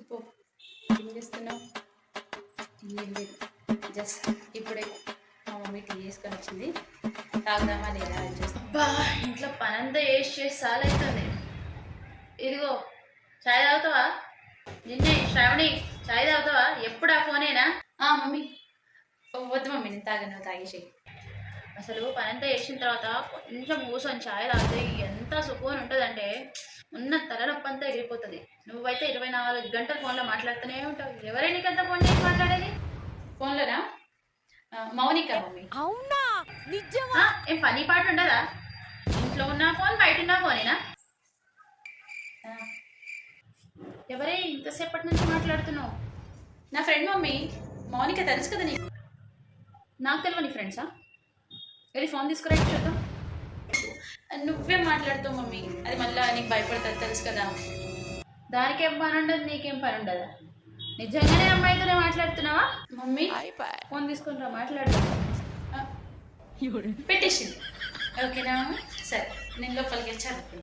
చెప్పు, ఏం చేస్తున్నావు? ఏం లేదు, జస్ట్ ఇప్పుడే మా మమ్మీ టీ చేసుకొని వచ్చింది. తాగుదామా లేదా అని చూస్తాం. అబ్బా, ఇంట్లో పనంతా చేసి సాలవుతుంది. ఇదిగో చాయ్ తాగుతావా? నిన్నే శ్రావణి, చాయ్ తాగుతావా? ఎప్పుడు ఆ ఫోనేనా? మమ్మీ వద్దు మమ్మీ, నేను తాగను, తాగేసి. అసలు పనంతా చేసిన తర్వాత కొంచెం కూర్చొని చాయ్ తాగితే ఎంత సుఖం ఉంటుందంటే ఉన్న తలనొప్పి అంతా ఎగిరిపోతుంది. నువ్వైతే 24 గంటలు ఫోన్లో మాట్లాడుతూనే ఉంటావు. ఎవరే నీకంతా ఫోన్ చేసి మాట్లాడేది? ఫోన్లోనా? మౌనిక మమ్మీ. అవునా, నిజమా? ఏం పని పాట ఉండదా? ఇంట్లో ఉన్న ఫోన్, బయట ఉన్న ఫోనేనా? ఆ, ఎవరే ఇంతసేపటి నుంచి మాట్లాడుతున్నావు? నా ఫ్రెండ్ మమ్మీ, మౌనిక, తెలుసు కదా నీకు. నాకు తెలియని నీ ఫ్రెండ్సా? వెళ్ళి ఫోన్ తీసుకురా చూద్దాం. నువ్వే మాట్లాడుతావు మమ్మీ, అది మళ్ళీ నీకు భయపడుతుంది, తెలుసు కదా. దానికేం పని ఉండదు, నీకేం పని ఉండదా? నిజంగానే అమ్మాయితోనే మాట్లాడుతున్నావా? మమ్మీ ఫోన్ తీసుకుని రా, మాట్లాడదాం. పెట్టేసింది. ఓకేనా? సరే, నేను లోపలికి వచ్చాను.